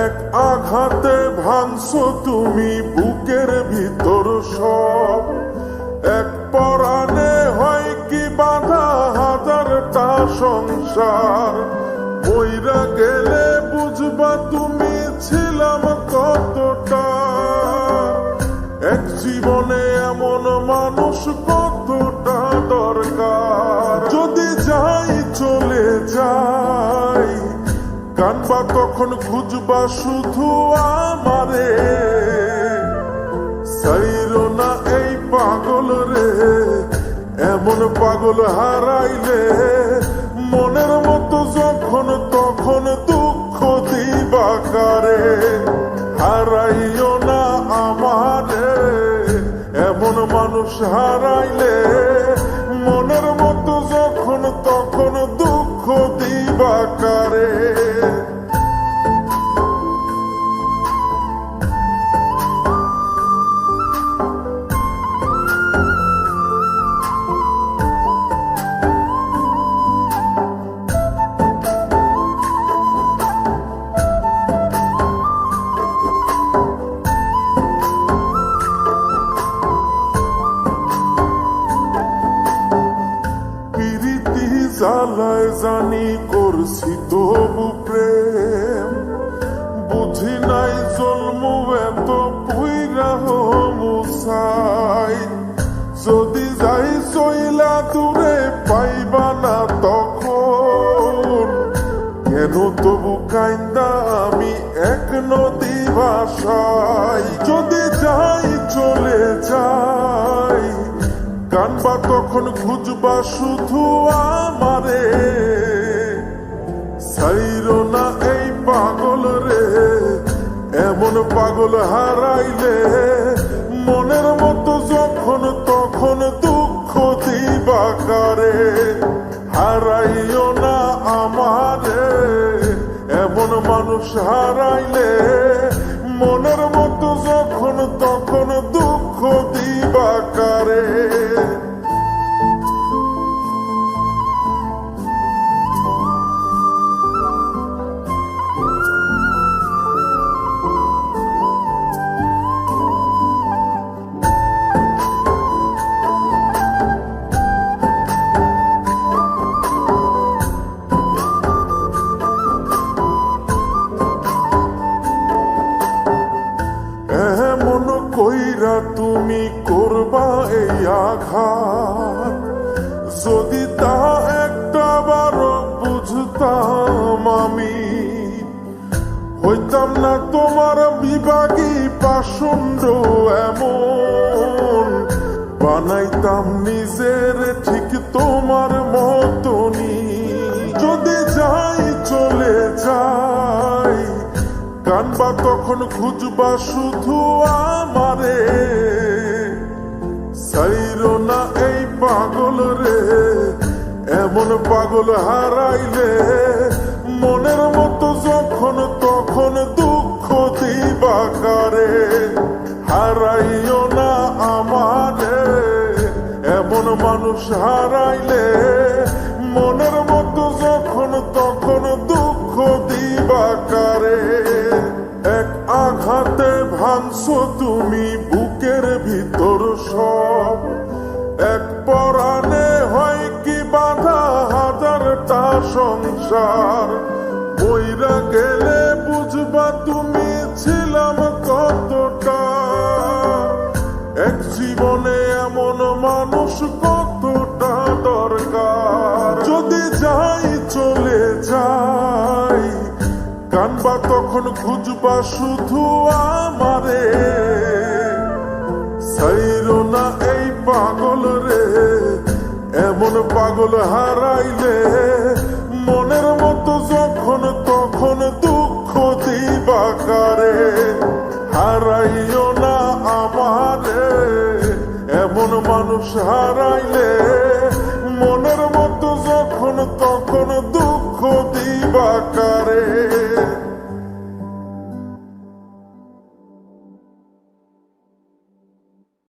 এক আঘাতে ভাঙছো তুমি বুকের ভিতর সব। এক পরাণে হয় কি বাঁধা হাজারটা সংসার। মইরা গেলে বুঝবা তুমি ছিলাম কতটা। এক জীবনে এমন মানুষ কতটা দরকার। যদি যাই চলে যাই কানবা তখন খুঁজবা শুধু আমারে। সাইরো না এই পাগল রে, এমন পাগল হারাইলে মনের মতো যখন তখন দুঃখ দিবা কারে। হারাইও না আমারে, এমন মানুষ হারাইলে মনের মতো যখন তখন দুঃখ দিবা কারে। জ্বালায় জানি করছি তবু প্রেম, বুঝি নাই জন্ম এত পুইরা মুসাই। যদি যাই চইলা দূরে পাইবা না তখন, কেন তবু কাইন্দা আমি এক নদী ভাষাই। যদি যাই চলে যাই কানবা তখন খুঁজবা শুধু আমারে। সাইরো না এই পাগল রে, এমন পাগল হারাইলে মনের মতো যখন তখন দুঃখ দিবা কারে। হারাইও না আমারে, এমন মানুষ হারাইলে মনের মতো যখন তখন দুঃখ দিবা কারে। কইরা তুমি করবা এই আঘাত, যদি তা একটা বার বুঝতাম আমি হইতাম না তোমার বিভাগী পাষণ্ড এমন। বানাইতাম নিজের ঠিক তোমার মতনই। যদি যাই চলে যাই কানবা তখন খুঁজবা শুধু আমারে। সাইরো না এই পাগল রে, এমন পাগল হারাইলে মনের মতো যখন তখন দুঃখ দিবা কারে। হারাইও না আমারে, এমন মানুষ হারাইলে মনের মতো যখন তখন দুঃখ দিবা কারে। এক আঘাতে ভাঙছো তুমি বুকের ভিতর সব। এক পরাণে হয় কি বাঁধা হাজারটা সংসার। মইরা গেলে বুঝবা তুমি ছিলাম কতটা। এক জীবনে এমন মানুষ কতটা দরকার। যদি যাই চলে যাই কানবা তখন খুঁজবা শুধু আমারে। সাইরো না এই পাগল রে, এমন পাগল হারাইলে মনের মতো যখন তখন দুঃখ দিবা কারে।